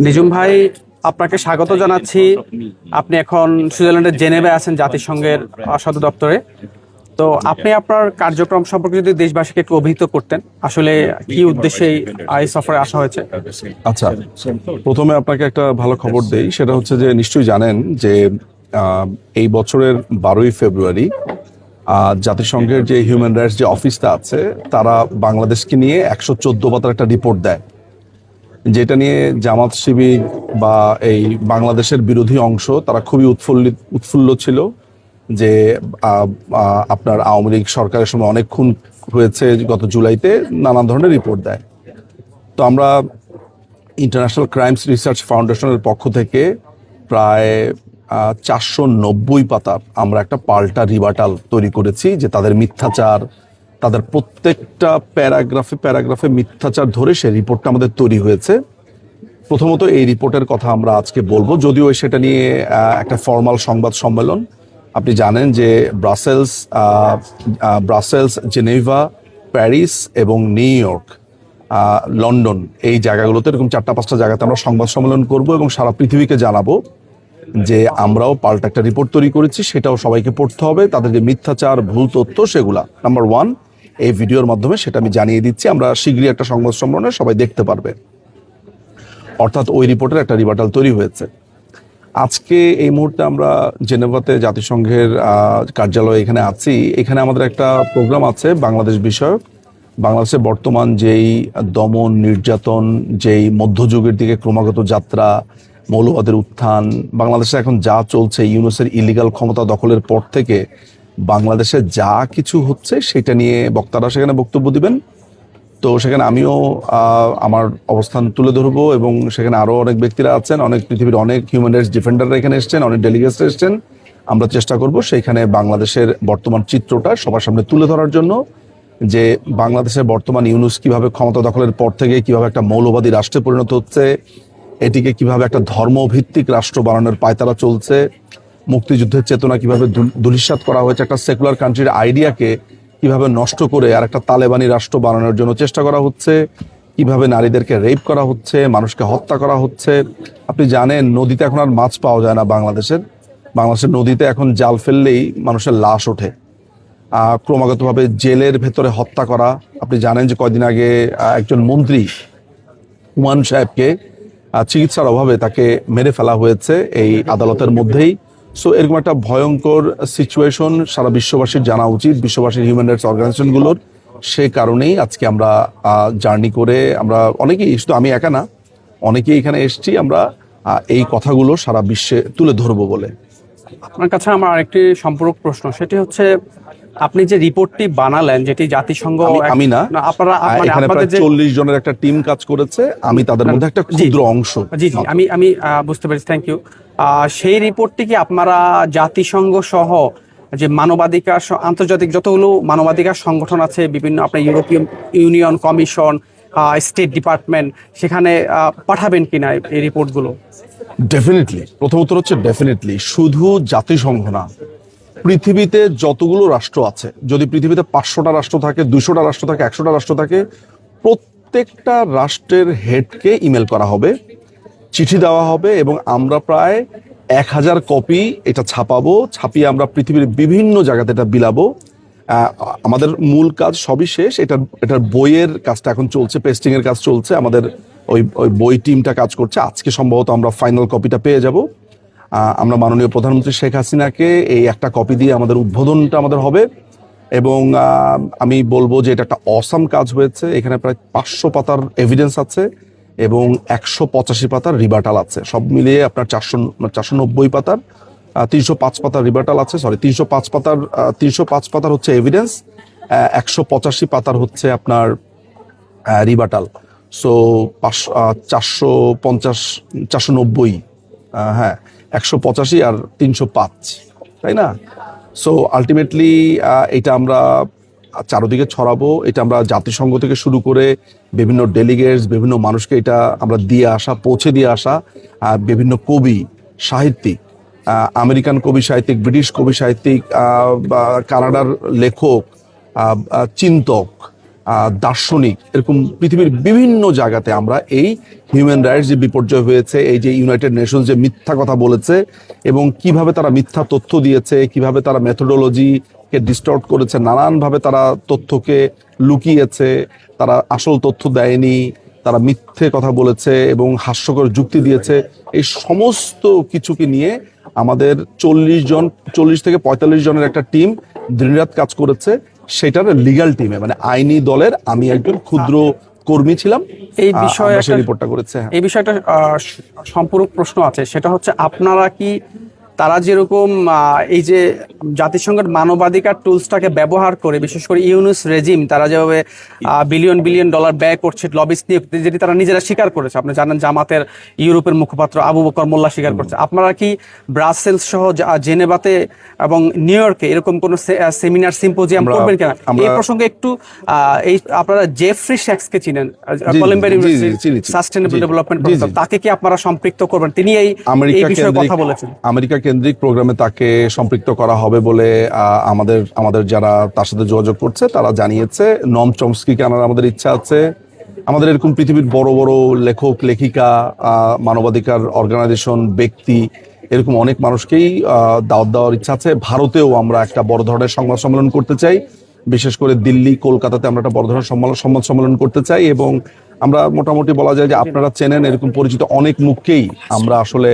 নিজুম ভাই, আপনাকে স্বাগত জানাচ্ছি। আপনি এখন সুইজারল্যান্ডের জেনেভে আছেন জাতিসংঘের সদর দপ্তরে। তো আপনি আপনার কার্যক্রম সম্পর্কে যদি দেশবাসীকে একটু অভিহিত করতেন, আসলে কি উদ্দেশ্যে এই সফরে আসা হয়েছে? আচ্ছা, প্রথমে আপনাকে একটা ভালো খবর দেই। সেটা হচ্ছে যে নিশ্চয়ই জানেন যে এই বছরের 12ই ফেব্রুয়ারি জাতিসংঘের যে হিউম্যান রাইটস যে অফিসটা আছে, তারা বাংলাদেশকে নিয়ে 114 পাতার একটা রিপোর্ট দেয়, যেটা নিয়ে জামাত শিবির বা এই বাংলাদেশের বিরোধী অংশ তারা খুবই উৎফুল্ল ছিল যে আপনার আওয়ামী লীগ সরকারের সময় অনেক খুন হয়েছে গত জুলাইতে, নানান ধরনের রিপোর্ট দেয়। তো আমরা ইন্টারন্যাশনাল ক্রাইমস রিসার্চ ফাউন্ডেশনের পক্ষ থেকে প্রায় 490 পাতার আমরা একটা পাল্টা রিবাটাল তৈরি করেছি, যে তাদের মিথ্যাচার, তাদের প্রত্যেকটা প্যারাগ্রাফে মিথ্যাচার ধরে সেই রিপোর্টটা আমাদের তৈরি হয়েছে। প্রথমত এই রিপোর্টের কথা আমরা আজকে বলবো, যদিও সেটা নিয়ে একটা ফর্মাল সংবাদ সম্মেলন। আপনি জানেন যে ব্রাসেলস, জেনেভা, প্যারিস এবং নিউ ইয়র্ক, লন্ডন, এই জায়গাগুলোতে এরকম 4-5টা জায়গাতে আমরা সংবাদ সম্মেলন করব এবং সারা পৃথিবীকে জানাবো যে আমরাও পাল্টা একটা রিপোর্ট তৈরি করেছি। সেটাও সবাইকে পড়তে হবে, তাদের যে মিথ্যাচার, ভুল তথ্য, সেগুলা নাম্বার 1 এই ভিডিওর মাধ্যমে সেটা আমি জানিয়ে দিচ্ছি। আমরা শীঘ্রই একটা সংবাদ সম্মেলনে সবাই দেখতে পারবে, অর্থাৎ ওই রিপোর্টের একটা রিবাটাল তৈরি হয়েছে। আজকে এই মুহূর্তে আমরা জেনেভাতে জাতিসংঘের কার্যালয়ে এখানে আছি। এখানে আমাদের একটা প্রোগ্রাম আছে বাংলাদেশ বিষয়ক। বাংলাদেশের বর্তমান যেই দমন নির্যাতন, যেই মধ্যযুগের দিকে ক্রমাগত যাত্রা, মৌলবাদের উত্থান, বাংলাদেশে এখন যা চলছে, ইউনূসের ইলিগাল ক্ষমতা দখলের পর থেকে বাংলাদেশে যা কিছু হচ্ছে, সেটা নিয়ে বক্তারা সেখানে বক্তব্য দিবেন। তো সেখানে আমিও আমার অবস্থান তুলে ধরবো এবং সেখানে আরও অনেক ব্যক্তিরা আছেন, অনেক পৃথিবীর অনেক হিউম্যান রাইটস ডিফেন্ডাররা এখানে এসছেন, অনেক ডেলিগেটস এসছেন। আমরা চেষ্টা করব সেইখানে বাংলাদেশের বর্তমান চিত্রটা সবার সামনে তুলে ধরার জন্য, যে বাংলাদেশের বর্তমান ইউনূস কিভাবে ক্ষমতা দখলের পর থেকে কিভাবে একটা মৌলবাদী রাষ্ট্রে পরিণত হচ্ছে, এটিকে কিভাবে একটা ধর্মভিত্তিক রাষ্ট্র বানানোর পায়তারা চলছে, মুক্তিযুদ্ধের চেতনা কিভাবে ধূলিসাৎ করা হয়েছে, একটা সেকুলার কান্ট্রির আইডিয়াকে কিভাবে নষ্ট করে আর একটা তালেবানি রাষ্ট্র বানানোর জন্য চেষ্টা করা হচ্ছে, কিভাবে নারীদেরকে রেপ করা হচ্ছে, মানুষকে হত্যা করা হচ্ছে। আপনি জানেন নদীতে এখন আর মাছ পাওয়া যায় না বাংলাদেশের নদীতে এখন জাল ফেললেই মানুষের লাশ ওঠে। ক্রমাগতভাবে জেলের ভেতরে হত্যা করা। আপনি জানেন যে কয়দিন আগে একজন মন্ত্রী হুমায়ুন সাহেবকে চিকিৎসার অভাবে তাকে মেরে ফেলা হয়েছে এই আদালতের মধ্যেই। সো এরকম একটা ভয়ঙ্কর সিচুয়েশন সারা বিশ্ববাসীর জানা উচিত, বিশ্ববাসীর হিউম্যান রাইটস অর্গানাইজেশনগুলোর। সেই কারণেই আজকে আমরা জার্নি করে আমরা অনেকেই, শুধু আমি একা না, অনেকেই এখানে এসেছি আমরা এই কথাগুলো সারা বিশ্বে তুলে ধরবো বলে। আপনার কাছে আমার আরেকটি সম্পূরক প্রশ্ন, সেটি হচ্ছে আপনি যে রিপোর্টটি বানালেন, যেটি জাতিসংঘ, আমি না, আপনারা এখানে প্রায় 40 জনের একটা টিম কাজ করেছে, আমি তাদের মধ্যে একটা ক্ষুদ্র অংশ। জি, আমি বুঝতে পেরেছি, থ্যাংক ইউ। সেই রিপোর্টটি কি আপনারা জাতিসংঘ সহ যে মানবাধিকার, আন্তর্জাতিক যতগুলো মানবাধিকার সংগঠন আছে, বিভিন্ন আপনার European union, commission, state department, সেখানে পাঠাবেন কিনা এই রিপোর্টগুলো? ডেফিনেটলি, প্রথম উত্তর হচ্ছে ডেফিনেটলি। শুধু জাতিসংঘ না, পৃথিবীতে যতগুলো রাষ্ট্র আছে, যদি পৃথিবীতে 500টা রাষ্ট্র থাকে, 200টা রাষ্ট্র থাকে, 100টা রাষ্ট্র থাকে, প্রত্যেকটা রাষ্ট্রের হেডকে ইমেল করা হবে, চিঠি দেওয়া হবে এবং আমরা প্রায় 1000 কপি এটা ছাপিয়ে আমরা পৃথিবীর বিভিন্ন জায়গাতে এটা বিলাবো। আমাদের মূল কাজ সবই শেষ, এটার বইয়ের কাজটা এখন চলছে, পেস্টিং এর কাজ চলছে, আমাদের ওই বই টিমটা কাজ করছে। আজকে সম্ভবত আমরা ফাইনাল কপিটা পেয়ে যাব। আমরা মাননীয় প্রধানমন্ত্রী শেখ হাসিনাকে এই একটা কপি দিয়ে আমাদের উদ্বোধনটা আমাদের হবে এবং আমি বলবো যে এটা একটা অসাম কাজ হয়েছে। এখানে প্রায় 500 পাতার এভিডেন্স আছে এবং 185 পাতার রিবাটাল আছে, সব মিলিয়ে আপনার 490 পাতার, 305 পাতার রিবাটাল আছে, 305 পাতার হচ্ছে এভিডেন্স, 185 পাতার হচ্ছে আপনার রিবাটাল। সো 490, হ্যাঁ, 185 আর 305, তাই না? সো আলটিমেটলি এটা আমরা চারদিকে ছড়াবো। এটা আমরা জাতিসংঘ থেকে শুরু করে বিভিন্ন ডেলিগেটস, বিভিন্ন মানুষকে এটা আমরা পৌঁছে দিয়ে আসা, বিভিন্ন কবি, সাহিত্যিক, আমেরিকান কবি সাহিত্যিক, ব্রিটিশ কবি সাহিত্যিক, কানাডার লেখক, চিন্তক, দার্শনিক, এরকম পৃথিবীর বিভিন্ন জায়গাতে আমরা এই হিউম্যান রাইটস যে বিপর্যয় হয়েছে, এই যে ইউনাইটেড নেশনস যে মিথ্যা কথা বলেছে এবং কিভাবে তারা মিথ্যা তথ্য দিয়েছে, কিভাবে তারা মেথোডোলজিকে ডিস্টর্ট করেছে, নানানভাবে তারা তথ্যকে লুকিয়েছে, তারা আসল তথ্য দেয়নি, তারা মিথ্যে কথা বলেছে এবং হাস্যকর যুক্তি দিয়েছে, এই সমস্ত কিছুকে নিয়ে আমাদের 40 থেকে 45 জনের একটা টিম দিনরাত কাজ করেছে। সেটার লিগ্যাল টিমে, মানে আইনি দলের আমি একজন ক্ষুদ্র কর্মী ছিলাম। এই বিষয়ে সেই রিপোর্টটা করেছে। এই বিষয়ে একটা সম্পূরক প্রশ্ন আছে, সেটা হচ্ছে আপনারা কি তারা যেরকম এই যে জাতিসংঘের মানবাধিকার টুলসটাকে ব্যবহার করে, বিশেষ করে ইউনুস রেজিম তারা যেভাবে বিলিয়ন বিলিয়ন ডলার ব্যয় করছে লবিস্ট নিয়ে, যেটি তারা নিজেরা স্বীকার করেছে, আপনি জানেন জামাতের ইউরোপের মুখপাত্র আবু বকর মোল্লা স্বীকার করছে, আপনারা কি ব্রাসেলস সহ জেনেভাতে এবং নিউ ইয়র্কে এরকম কোন সেমিনার সিম্পোজিয়াম করবেন কিনা? এই প্রসঙ্গে একটু এই আপনারা জেফ্রি শ্যাক্সকে চিনেন, Columbia university sustainable development professor, তাকে কি আপনারা সম্পৃক্ত করবেন? তিনি এই বিষয়ে কথা বলেছেন। আমেরিকা কেন্দ্রিক প্রোগ্রামে তাকে সম্পৃক্ত করা হবে বলে আমাদের যারা তার সাথে যোগাযোগ করছে তারা জানিয়েছে। নম চমস্কিকে আনার আমাদের ইচ্ছা আছে। আমাদের এরকম পৃথিবীর বড় বড় লেখক লেখিকা, মানবাধিকার অর্গানাইজেশন, ব্যক্তি, এরকম অনেক মানুষকেই দাওয়াত দেওয়ার ইচ্ছা আছে। ভারতেও আমরা একটা বড় ধরনের সংবাদ সম্মেলন করতে চাই, বিশেষ করে দিল্লি, কলকাতাতে আমরা একটা বড় ধরনের সংবাদ সম্মেলন করতে চাই। এবং আমরা মোটামুটি বলা যায় যে আপনারা চেনেন এরকম পরিচিত অনেক মুখকেই আমরা আসলে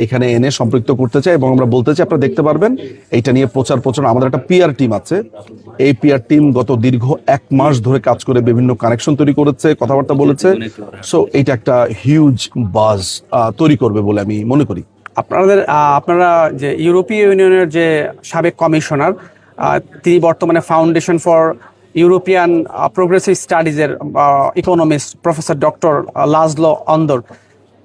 এখানে এনে সম্পৃক্ত করতে চাই। এবং আমরা বলতে চাই, আপনারা দেখতে পারবেন এইটা নিয়ে প্রচার আমাদের একটা পিআর টিম আছে। এই পিআর টিম গত দীর্ঘ 1 মাস ধরে কাজ করে বিভিন্ন কানেকশন তৈরি করেছে, কথাবার্তা বলেছে। সো এইটা একটা হিউজ বাজ তৈরি করবে বলে আমি মনে করি। আপনারা যে ইউরোপীয় ইউনিয়নের যে সাবেক কমিশনার, তিনি বর্তমানে ফাউন্ডেশন ফর ইউরোপিয়ান প্রোগ্রেসিভ স্টাডিজের economist professor doctor Laszlo Andor,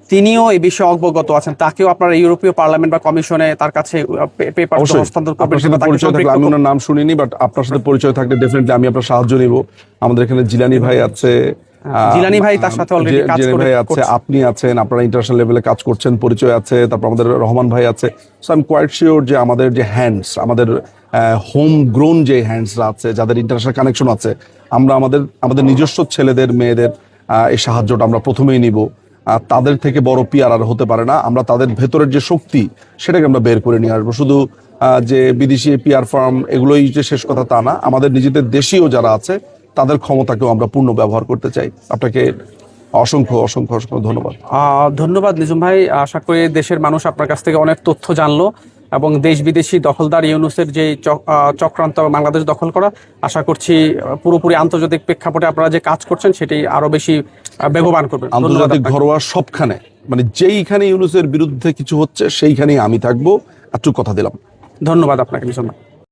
তিনিও এই বিষয়ে অবগত আছেন। তাকেও আপনারা ইউরোপীয় পার্লামেন্ট বা কমিশনে তার কাছে পেপার হস্তান্তর করবেন। আমি ওনার নাম শুনিনি, বাট আপনার সাথে পরিচয় থাকলে ডেফিনেটলি আমি আপনার সাহায্য নিব। আমাদের এখানে জিলানি ভাই আছে, জিলানি ভাই তার সাথে অলরেডি কাজ করছে, আপনি আছেন, আপনারা ইন্টারন্যাশনাল লেভেলে কাজ করছেন, পরিচয় আছে। তারপর আমাদের রহমান ভাই আছে। So I am quite sure যে আমাদের যে হ্যান্ডস, আমাদের হোম গ্রোন যে হ্যান্ডসরা আছে, যাদের ইন্টারন্যাশনাল কানেকশন আছে, আমরা আমাদের নিজস্ব ছেলেদের মেয়েদের এই সাহায্যটা আমরা প্রথমেই নিব। তাদের থেকে বড় পিআর আর হতে পারে না। আমরা তাদের ভেতরের যে শক্তি সেটাকে আমরা বের করে নিয়ে আসবো। শুধু যে বিদেশি পিআর ফার্ম এগুলোই যে শেষ কথা তা না, আমাদের নিজেদের দেশীয় যারা আছে তাদের ক্ষমতাকেও আমরা পূর্ণ ব্যবহার করতে চাই। আপনাকে অসংখ্য অসংখ্য অসংখ্য ধন্যবাদ। ধন্যবাদ নিঝুম ভাই। আশা করি দেশের মানুষ আপনার কাছ থেকে অনেক তথ্য জানলো এবং দেশ বিদেশি দখলদার ইউনুসের যে চক্রান্ত বাংলাদেশ দখল করা, আশা করছি পুরোপুরি আন্তর্জাতিক প্রেক্ষাপটে আপনারা যে কাজ করছেন সেটি আরো বেশি বেগবান করবে। আন্তর্জাতিক ঘরোয়া সবখানে, মানে যেইখানে ইউনুসের বিরুদ্ধে কিছু হচ্ছে সেইখানেই আমি থাকবো, এতটুকু কথা দিলাম। ধন্যবাদ আপনাকে নিঝুম ভাই।